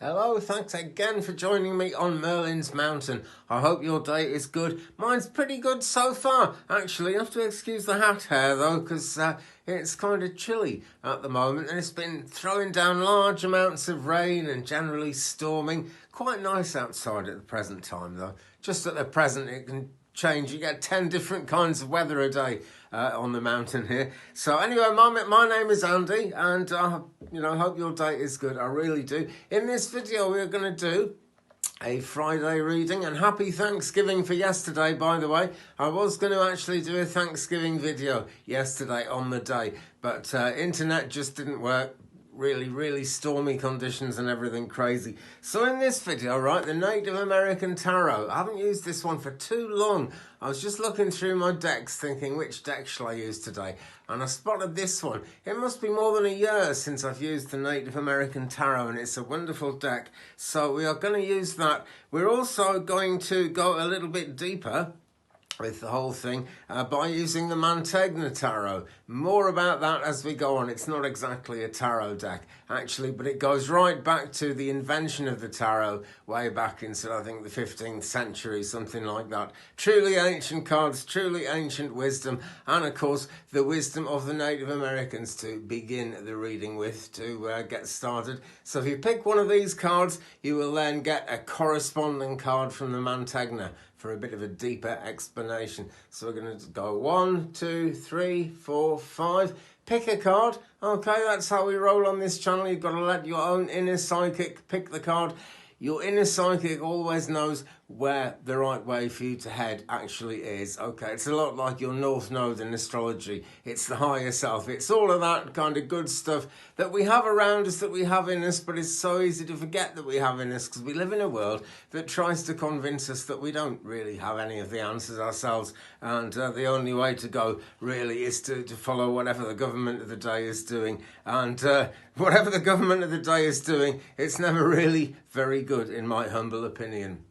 Hello, thanks again for joining me on Merlin's Mountain. I hope your day is good. Mine's pretty good so far. Actually, you have to excuse the hat hair though, because it's kind of chilly at the moment and it's been throwing down large amounts of rain and generally storming. Quite nice outside at the present time though. Just at the present it can change. You get 10 different kinds of weather a day on the mountain here. So anyway, my name is Andy, and I hope your day is good. I really do. In this video, we're going to do a Friday reading, and happy Thanksgiving for yesterday, by the way. I was going to actually do a Thanksgiving video yesterday on the day, but internet just didn't work. Really stormy conditions and everything crazy. So in this video, right, the Native American Tarot. I haven't used this one for too long. I was just looking through my decks thinking, which deck shall I use today? And I spotted this one. It must be more than a year since I've used the Native American Tarot, and it's a wonderful deck. So we are going to use that. We're also going to go a little bit deeper with the whole thing by using the Mantegna tarot. More about that as we go on. It's not exactly a tarot deck actually, but it goes right back to the invention of the tarot way back into, I think, the 15th century, something like that. Truly ancient cards, truly ancient wisdom, and of course the wisdom of the Native Americans to begin the reading with, to get started. So if you pick one of these cards, you will then get a corresponding card from the Mantegna for a bit of a deeper explanation. So we're going to go 1, 2, 3, 4, 5. Pick a card. Okay, that's how we roll on this channel. You've got to let your own inner psychic pick the card. Your inner psychic always knows where the right way for you to head actually is. Okay, it's a lot like your North Node in astrology. It's the higher self. It's all of that kind of good stuff that we have around us, that we have in us, but it's so easy to forget that we have in us because we live in a world that tries to convince us that we don't really have any of the answers ourselves, and the only way to go really is to follow whatever the government of the day is doing, and whatever the government of the day is doing, it's never really very good in my humble opinion.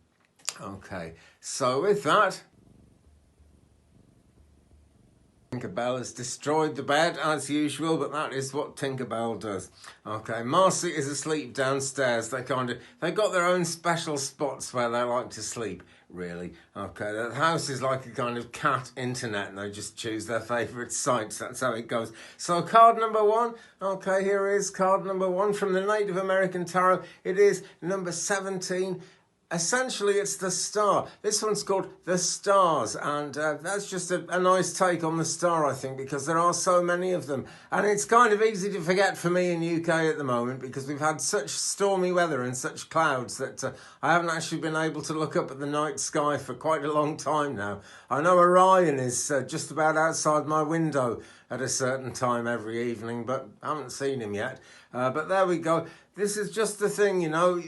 Okay, so with that, Tinkerbell has destroyed the bed as usual, but that is what Tinkerbell does. Okay, Marcy is asleep downstairs. They got their own special spots where they like to sleep, really. Okay, the house is like a kind of cat internet, and they just choose their favourite sites. That's how it goes. So card number 1. Okay, here is card number 1 from the Native American Tarot. It is number 17. Essentially, it's the star. This one's called the stars, and that's just a nice take on the star, I think, because there are so many of them. And it's kind of easy to forget for me in UK at the moment because we've had such stormy weather and such clouds that I haven't actually been able to look up at the night sky for quite a long time now. I know Orion is just about outside my window at a certain time every evening, but I haven't seen him yet. But there we go. This is just the thing, you know.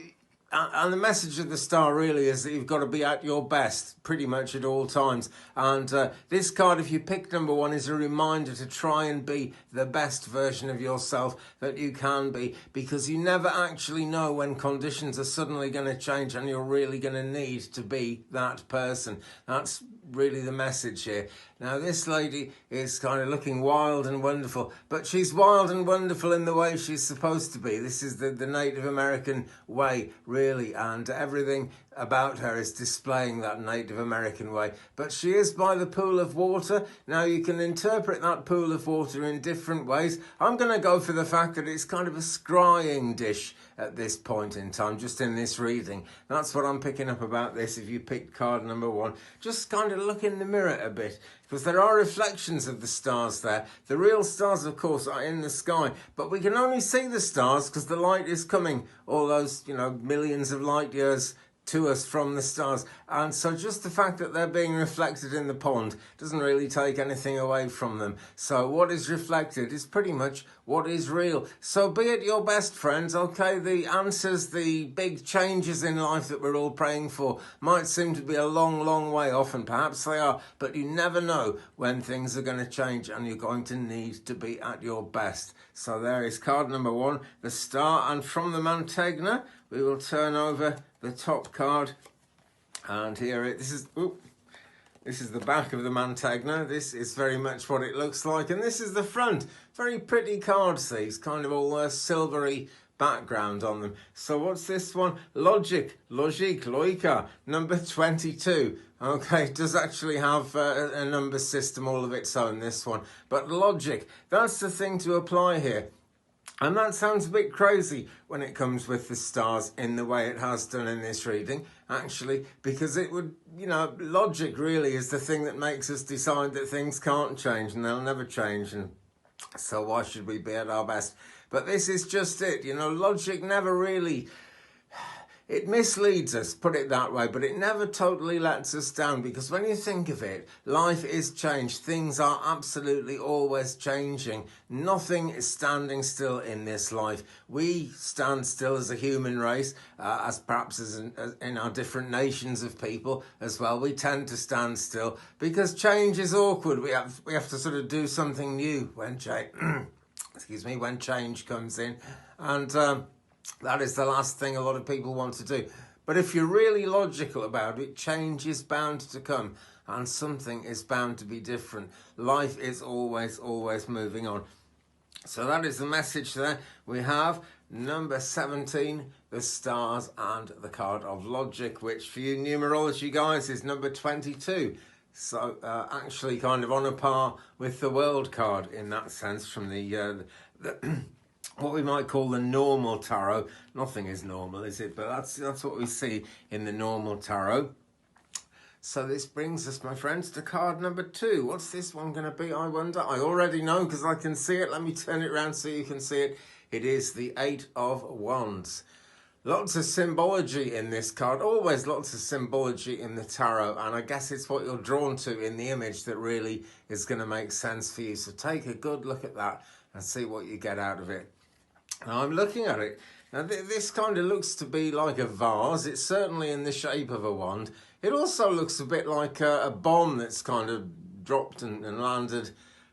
And the message of the star really is that you've got to be at your best pretty much at all times. And this card, if you pick number 1, is a reminder to try and be the best version of yourself that you can be, because you never actually know when conditions are suddenly going to change and you're really going to need to be that person. That's really the message here. Now, this lady is kind of looking wild and wonderful, but she's wild and wonderful in the way she's supposed to be. This is the Native American way, really, and everything about her is displaying that Native American way. But she is by the pool of water. Now, you can interpret that pool of water in different ways. I'm going to go for the fact that it's kind of a scrying dish at this point in time, just in this reading. That's what I'm picking up about this. If you picked card number 1, just kind of look in the mirror a bit, because there are reflections of the stars there. The real stars, of course, are in the sky, but we can only see the stars because the light is coming all those, millions of light years to us from the stars, and so just the fact that they're being reflected in the pond doesn't really take anything away from them. So what is reflected is pretty much what is real. So be at your best, friends. Okay, the answers, the big changes in life that we're all praying for might seem to be a long way off, and perhaps they are, but you never know when things are going to change, and you're going to need to be at your best. So there is card number 1, the star, and from the Mantegna we will turn over the top card, and here this is the back of the Mantegna. This is very much what it looks like, and this is the front. Very pretty cards, these kind of all silvery background on them. So what's this one? Logic, loika, number 22. Okay, it does actually have a number system all of its own, this one. But logic, that's the thing to apply here. And that sounds a bit crazy when it comes with the stars in the way it has done in this reading, actually, because it would, logic really is the thing that makes us decide that things can't change and they'll never change. And so why should we be at our best? But this is just it, logic never really, it misleads us, put it that way, but it never totally lets us down, because when you think of it, life is changed. Things are absolutely always changing. Nothing is standing still in this life. We stand still as a human race, as perhaps as in our different nations of people as well. We tend to stand still because change is awkward. We have to sort of do something new when when change comes in, and that is the last thing a lot of people want to do. But if you're really logical about it, change is bound to come and something is bound to be different. Life is always moving on. So that is the message there. We have number 17, the stars and the card of logic, which for you numerology guys is number 22. So actually kind of on a par with the world card in that sense, from the what we might call the normal tarot. Nothing is normal, is it? But that's what we see in the normal tarot. So this brings us, my friends, to card number 2. What's this one going to be, I wonder? I already know because I can see it. Let me turn it around so you can see it. It is the 8 of Wands. Lots of symbology in this card, always lots of symbology in the tarot, and I guess it's what you're drawn to in the image that really is going to make sense for you. So take a good look at that and see what you get out of it. Now I'm looking at it. Now this kind of looks to be like a vase. It's certainly in the shape of a wand. It also looks a bit like a bomb that's kind of dropped and landed,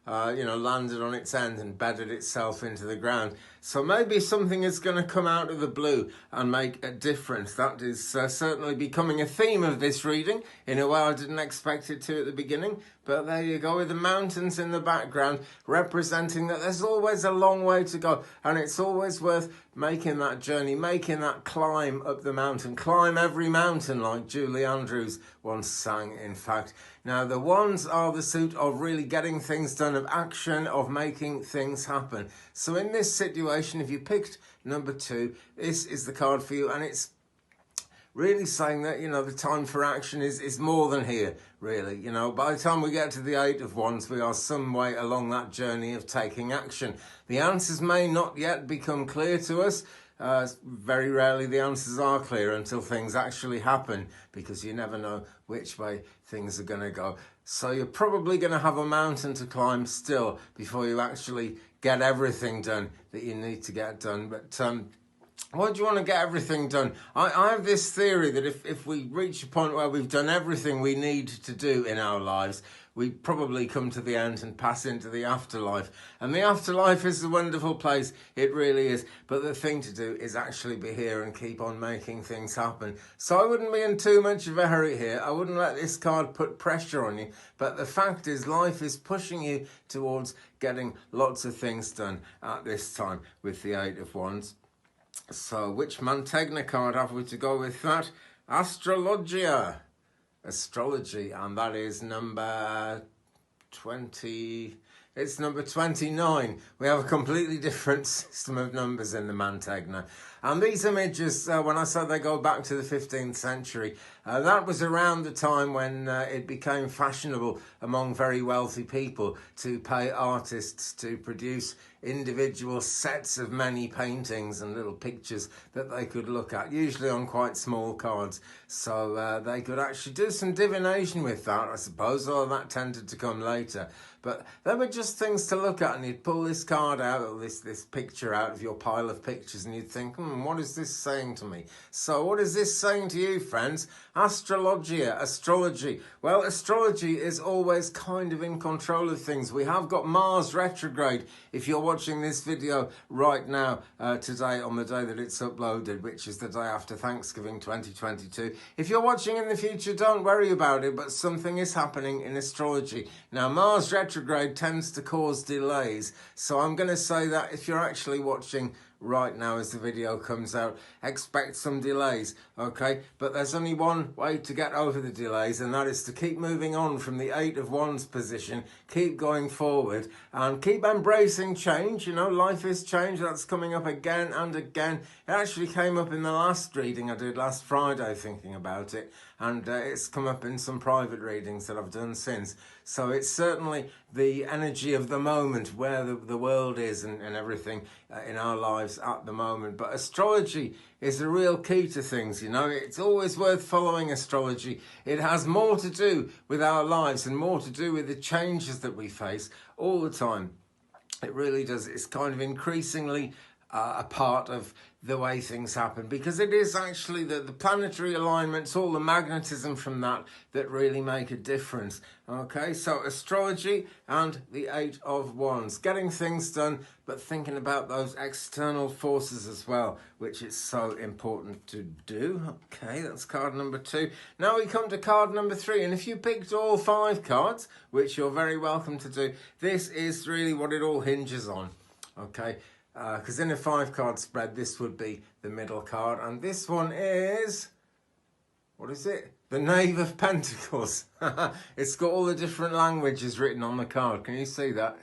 landed on its end and bedded itself into the ground. So maybe something is going to come out of the blue and make a difference. That is certainly becoming a theme of this reading in a way I didn't expect it to at the beginning. But there you go, with the mountains in the background representing that there's always a long way to go. And it's always worth making that journey, making that climb up the mountain. Climb every mountain, like Julie Andrews once sang, in fact. Now, the wands are the suit of really getting things done, of action, of making things happen. So in this situation, if you picked number 2, this is the card for you, and it's really saying that, the time for action is more than here, really. By the time we get to the 8 of Wands, we are some way along that journey of taking action. The answers may not yet become clear to us. Very rarely the answers are clear until things actually happen, because you never know which way things are going to go. So you're probably going to have a mountain to climb still before you actually get everything done that you need to get done. But why do you want to get everything done? I have this theory that if we reach a point where we've done everything we need to do in our lives, we probably come to the end and pass into the afterlife. And the afterlife is a wonderful place. It really is. But the thing to do is actually be here and keep on making things happen. So I wouldn't be in too much of a hurry here. I wouldn't let this card put pressure on you. But the fact is, life is pushing you towards getting lots of things done at this time with the 8 of Wands. So which Mantegna card have we to go with that? Astrologia. Astrology, and that is number 20. It's number 29. We have a completely different system of numbers in the Mantegna. And these images, when I say they go back to the 15th century, that was around the time when it became fashionable among very wealthy people to pay artists to produce individual sets of many paintings and little pictures that they could look at, usually on quite small cards. So they could actually do some divination with that, I suppose, although that tended to come later. But they were just things to look at, and you'd pull this card out, or this picture out of your pile of pictures, and you'd think, what is this saying to me? So what is this saying to you, friends? Astrologia, astrology. Well, astrology is always kind of in control of things. We have got Mars retrograde. If you're watching this video right now, today, on the day that it's uploaded, which is the day after Thanksgiving 2022. If you're watching in the future, don't worry about it, but something is happening in astrology. Now, Mars retrograde tends to cause delays, so I'm going to say that if you're actually watching right now as the video comes out. Expect some delays, okay? But there's only one way to get over the delays, and that is to keep moving on from the 8 of Wands position, keep going forward, and keep embracing change. You know, life is change. That's coming up again and again. It actually came up in the last reading I did last Friday, thinking about it, and it's come up in some private readings that I've done since. So it's certainly the energy of the moment, where the world is and everything in our lives at the moment. But astrology is a real key to things, you know. It's always worth following astrology. It has more to do with our lives and more to do with the changes that we face all the time. It really does. It's kind of increasingly a part of the way things happen, because it is actually the planetary alignments, all the magnetism from that really make a difference. Okay, so astrology and the 8 of Wands, getting things done, but thinking about those external forces as well, which is so important to do. Okay, that's card number 2. Now we come to card number 3, and if you picked all 5 cards, which you're very welcome to do, this is really what it all hinges on. Okay, because in a 5-card spread, this would be the middle card. And this one is, what is it? The Knave of Pentacles. It's got all the different languages written on the card. Can you see that?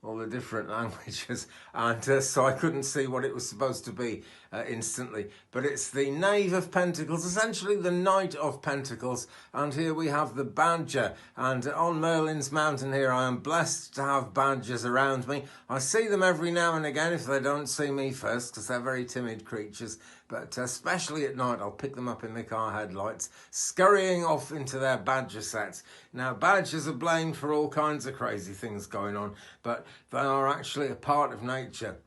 All the different languages, and so I couldn't see what it was supposed to be instantly, but it's the Knave of Pentacles, essentially the Knight of Pentacles, and here we have the Badger, and on Merlin's Mountain here I am blessed to have badgers around me. I see them every now and again if they don't see me first, because they're very timid creatures, but especially at night I'll pick them up in the car headlights, scurrying off into their badger sets. Now badgers are blamed for all kinds of crazy things going on, but they are actually a part of nature.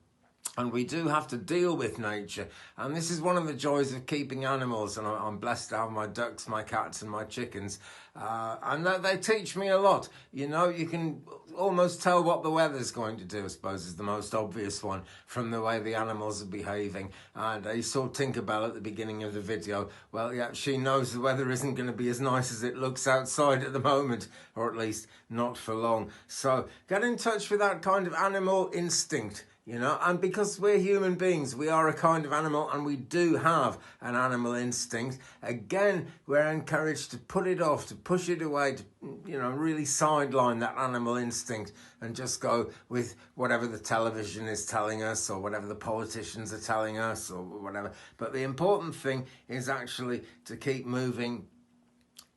And we do have to deal with nature. And this is one of the joys of keeping animals. And I'm blessed to have my ducks, my cats and my chickens. And they teach me a lot. You know, you can almost tell what the weather's going to do, I suppose, is the most obvious one, from the way the animals are behaving. And you saw Tinkerbell at the beginning of the video. Well, yeah, she knows the weather isn't going to be as nice as it looks outside at the moment, or at least not for long. So get in touch with that kind of animal instinct. You know, and because we're human beings, we are a kind of animal, and we do have an animal instinct. Again, we're encouraged to put it off, to push it away, to, you know, really sideline that animal instinct and just go with whatever the television is telling us, or whatever the politicians are telling us, or whatever. But the important thing is actually to keep moving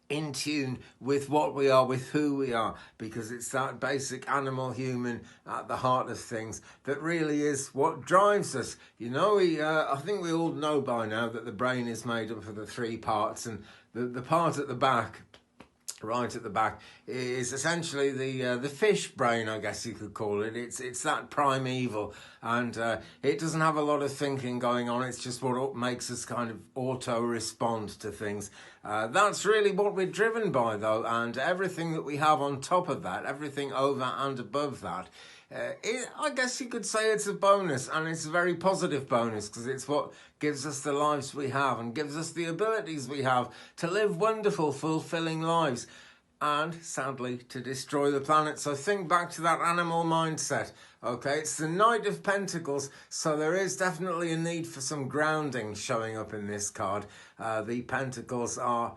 in tune with what we are, with who we are, because it's that basic animal human at the heart of things that really is what drives us. You know, I think we all know by now that the brain is made up of the 3 parts, and the part at the back, right at the back, is essentially the fish brain, I guess you could call it. It's that primeval, and it doesn't have a lot of thinking going on. It's just what makes us kind of auto respond to things. That's really what we're driven by, though, and everything that we have on top of that, everything over and above that, I guess you could say it's a bonus, and it's a very positive bonus, because it's what gives us the lives we have and gives us the abilities we have to live wonderful, fulfilling lives, and sadly to destroy the planet. So think back to that animal mindset. Okay, it's the Knight of Pentacles, so there is definitely a need for some grounding showing up in this card. The Pentacles are,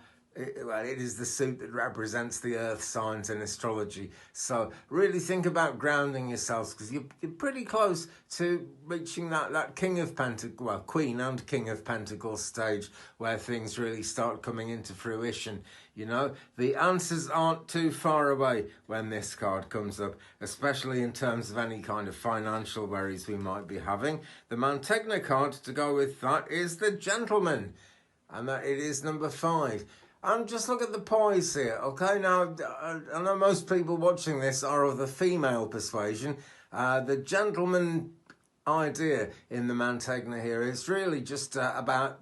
well, it is the suit that represents the earth signs in astrology. So really think about grounding yourselves, because you're pretty close to reaching that King of Pentacles, well, Queen and King of Pentacles stage, where things really start coming into fruition. You know, the answers aren't too far away when this card comes up, especially in terms of any kind of financial worries we might be having. The Mantegna card to go with that is the Gentleman, and that it is number 5. And just look at the poise here, okay? Now, I know most people watching this are of the female persuasion. The gentleman idea in the Mantegna here is really just about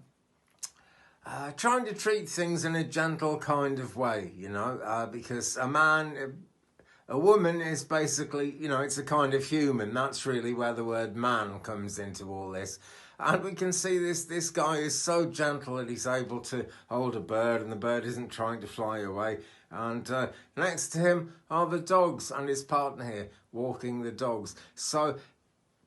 trying to treat things in a gentle kind of way, you know, because a woman is basically, you know, it's a kind of human. That's really where the word man comes into all this. And we can see this guy is so gentle that he's able to hold a bird, and the bird isn't trying to fly away. And next to him are the dogs and his partner here walking the dogs. So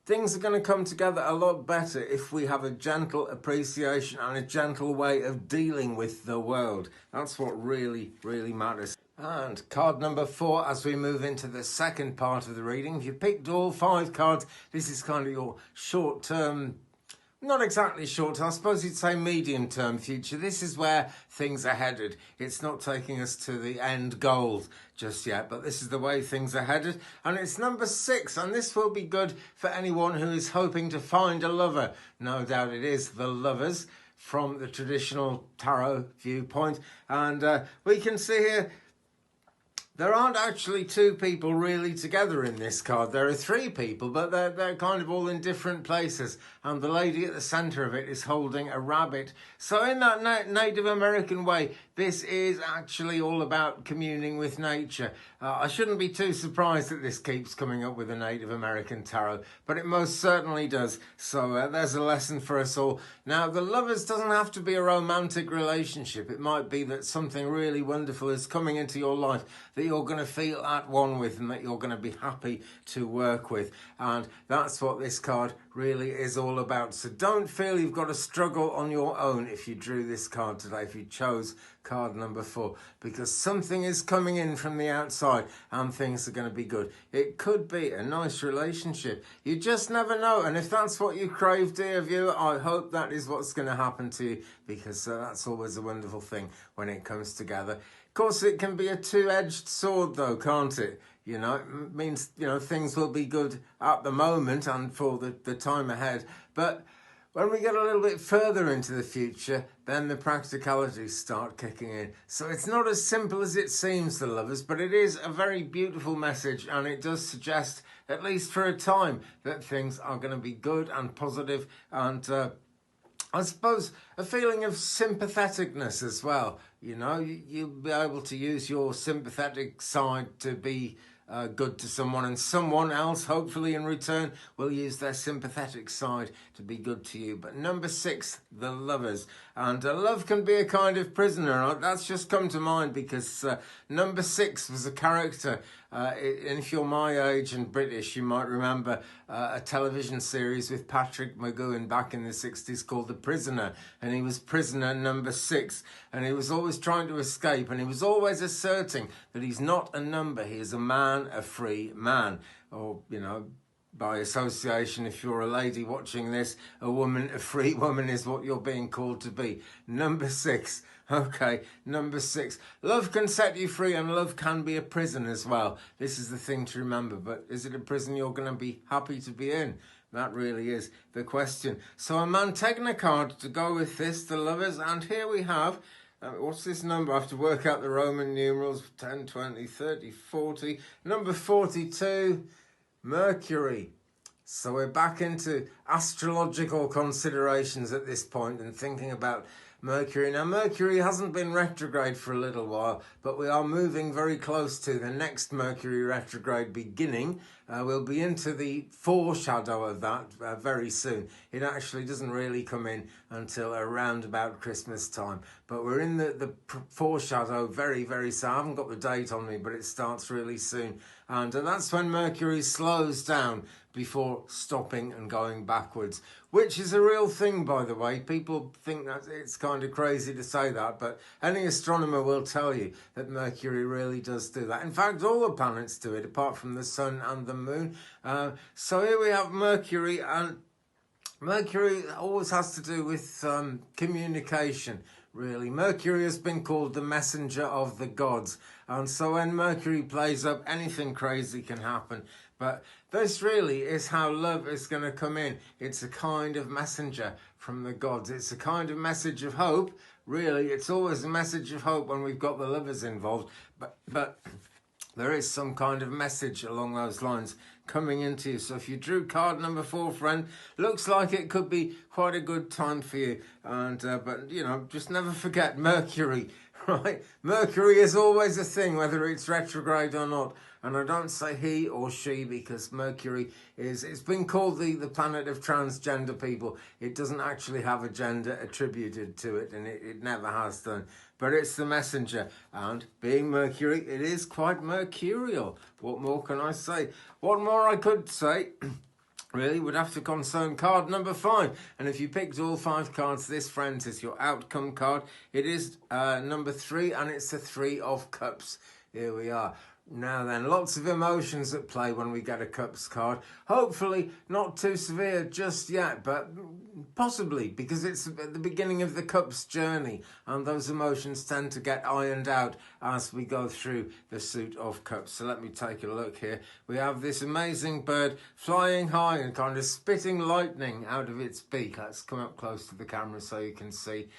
things are going to come together a lot better if we have a gentle appreciation and a gentle way of dealing with the world. That's what really, really matters. And card number 4, as we move into the second part of the reading. If you picked all 5 cards, this is kind of your short-term, not exactly short, I suppose you'd say medium-term future. This is where things are headed. It's not taking us to the end goal just yet, but this is the way things are headed. And it's number 6, and this will be good for anyone who is hoping to find a lover. No doubt it is the Lovers from the traditional tarot viewpoint. And we can see here, there aren't actually 2 people really together in this card. There are 3 people, but they're kind of all in different places. And the lady at the centre of it is holding a rabbit. So in that Native American way, this is actually all about communing with nature. I shouldn't be too surprised that this keeps coming up with a Native American tarot, but it most certainly does. So there's a lesson for us all. Now, the Lovers doesn't have to be a romantic relationship. It might be that something really wonderful is coming into your life that you're going to feel at one with and that you're going to be happy to work with. And that's what this card really is all about. So don't feel you've got to struggle on your own if you drew this card today, if you chose card number 4, because something is coming in from the outside and things are going to be good. It could be a nice relationship. You just never know. And if that's what you crave, dear viewer, I hope that is what's going to happen to you, because that's always a wonderful thing when it comes together. Of course, it can be a two-edged sword, though, can't it? You know, it means, you know, things will be good at the moment and for the time ahead. But when we get a little bit further into the future, then the practicalities start kicking in. So it's not as simple as it seems, the Lovers, but it is a very beautiful message, and it does suggest, at least for a time, that things are going to be good and positive, and I suppose a feeling of sympatheticness as well. You know, you'll be able to use your sympathetic side to be good to someone, and someone else, hopefully in return, will use their sympathetic side to be good to you. But number 6, the Lovers. And love can be a kind of prisoner. That's just come to mind because number 6 was a character. And if you're my age and British, you might remember a television series with Patrick McGoohan back in the 60s called The Prisoner. And he was prisoner number 6. And he was always trying to escape. And he was always asserting that he's not a number. He is a man, a free man. Or, you know, by association, if you're a lady watching this, a woman, a free woman is what you're being called to be. Number 6. Okay, number 6. Love can set you free, and love can be a prison as well. This is the thing to remember. But is it a prison you're going to be happy to be in? That really is the question. So a Mantegna card to go with this, the Lovers. And here we have, what's this number? I have to work out the Roman numerals. 10, 20, 30, 40. Number 42. Mercury. So we're back into astrological considerations at this point and thinking about Mercury. Now, Mercury hasn't been retrograde for a little while, but we are moving very close to the next Mercury retrograde beginning. We'll be into the foreshadow of that very soon. It actually doesn't really come in until around about Christmas time, but we're in the foreshadow very, very soon. I haven't got the date on me, but it starts really soon. And that's when Mercury slows down before stopping and going backwards, which is a real thing, by the way. People think that it's kind of crazy to say that, but any astronomer will tell you that Mercury really does do that. In fact, all the planets do it, apart from the Sun and the Moon. So here we have Mercury, and Mercury always has to do with communication, really. Mercury has been called the messenger of the gods. And so when Mercury plays up, anything crazy can happen. But this really is how love is going to come in. It's a kind of messenger from the gods. It's a kind of message of hope. Really, it's always a message of hope when we've got the Lovers involved. But there is some kind of message along those lines coming into you. So if you drew card number 4, friend, looks like it could be quite a good time for you. And but, you know, just never forget Mercury, right? Mercury is always a thing, whether it's retrograde or not. And I don't say he or she because Mercury it's been called the planet of transgender people. It doesn't actually have a gender attributed to it, and it never has done. But it's the messenger, and being Mercury, it is quite mercurial. What more can I say? What more I could say really would have to concern card number 5. And if you picked all 5 cards, this, friends, is your outcome card. It is number 3, and it's the 3 of Cups. Here we are. Now then, lots of emotions at play when we get a Cups card. Hopefully not too severe just yet, but possibly, because it's at the beginning of the Cups journey, and those emotions tend to get ironed out as we go through the suit of Cups. So let me take a look here. We have this amazing bird flying high and kind of spitting lightning out of its beak. Let's come up close to the camera so you can see.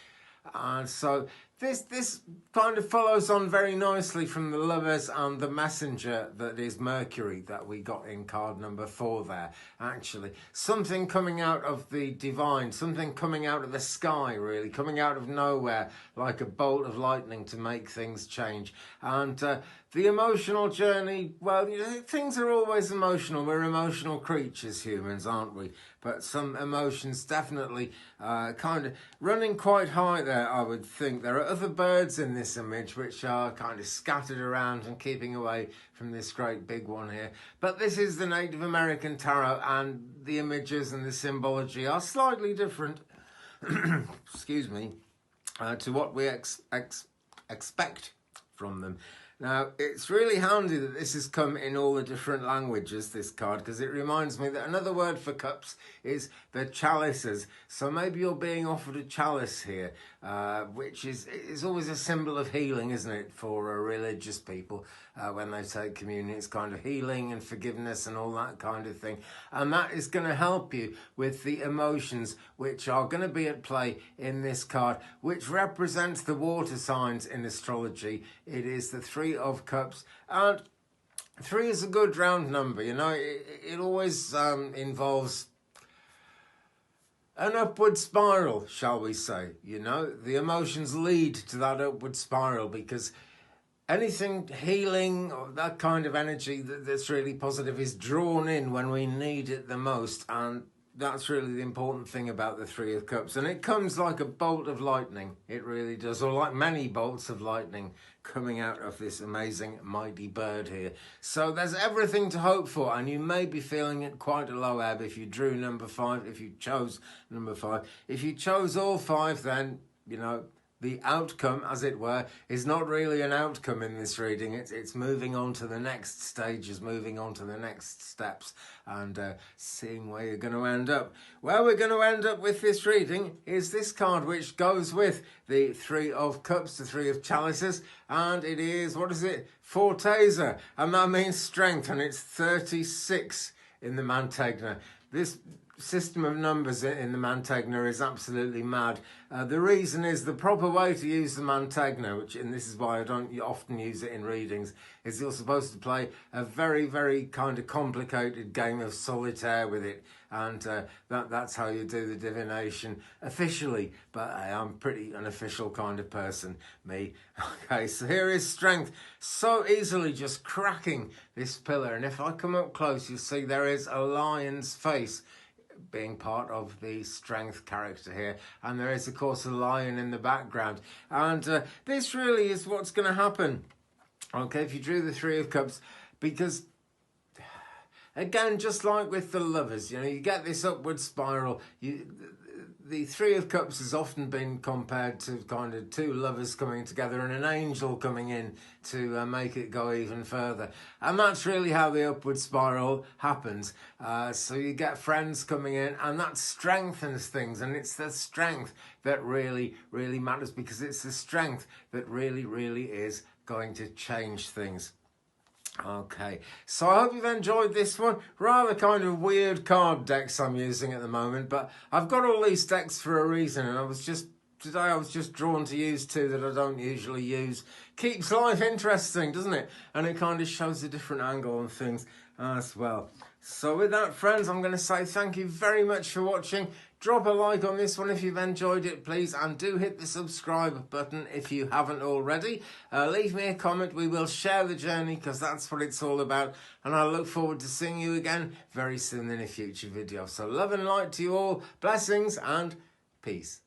And so this kind of follows on very nicely from the Lovers and the Messenger, that is Mercury, that we got in card number 4 there, actually. Something coming out of the divine, something coming out of the sky, really, coming out of nowhere, like a bolt of lightning to make things change. And the emotional journey, well, you know, things are always emotional. We're emotional creatures, humans, aren't we? But some emotions definitely kind of running quite high there, I would think. There are other birds in this image which are kind of scattered around and keeping away from this great big one here. But this is the Native American Tarot, and the images and the symbology are slightly different, excuse me, to what we expect from them. Now, it's really handy that this has come in all the different languages, this card, because it reminds me that another word for cups is the chalices. So maybe you're being offered a chalice here, which is always a symbol of healing, isn't it, for religious people when they take communion. It's kind of healing and forgiveness and all that kind of thing. And that is going to help you with the emotions which are going to be at play in this card, which represents the water signs in astrology. It is the 3 of Cups, and 3 is a good round number. You know, it always involves an upward spiral, shall we say. You know, the emotions lead to that upward spiral, because anything healing or that kind of energy that's really positive is drawn in when we need it the most, and that's really the important thing about the 3 of Cups. And it comes like a bolt of lightning. It really does, or like many bolts of lightning coming out of this amazing mighty bird here. So there's everything to hope for, and you may be feeling it quite a low ebb if you drew number 5, if you chose number 5. If you chose all 5, then, you know, the outcome, as it were, is not really an outcome in this reading. It's moving on to the next stages, moving on to the next steps, and seeing where you're going to end up. Where we're going to end up with this reading is this card, which goes with the 3 of Cups, the 3 of Chalices, and it is, what is it? Forteza, and that means strength, and it's 36 in the Mantegna. This system of numbers in the Mantegna is absolutely mad. The reason is the proper way to use the Mantegna, and this is why I don't often use it in readings, is you're supposed to play a very, very kind of complicated game of solitaire with it, and that's how you do the divination officially. But I'm pretty unofficial kind of person, me. Okay, so here is strength, so easily just cracking this pillar, and if I come up close, you see there is a lion's face being part of the strength character here, and there is of course a lion in the background, and this really is what's going to happen, okay, if you drew the 3 of Cups, because again, just like with the Lovers, you know, you get this upward spiral. The 3 of Cups has often been compared to kind of 2 lovers coming together and an angel coming in to make it go even further. And that's really how the upward spiral happens. So you get friends coming in, and that strengthens things. And it's the strength that really, really matters, because it's the strength that really, really is going to change things. Okay, so I hope you've enjoyed this one. Rather kind of weird card decks I'm using at the moment, but I've got all these decks for a reason, and today I was just drawn to use 2 that I don't usually use. Keeps life interesting, doesn't it? And it kind of shows a different angle on things as well. So with that, friends, I'm going to say thank you very much for watching. Drop a like on this one if you've enjoyed it, please, and do hit the subscribe button if you haven't already. Leave me a comment. We will share the journey, because that's what it's all about, and I look forward to seeing you again very soon in a future video. So love and light to you all, blessings and peace.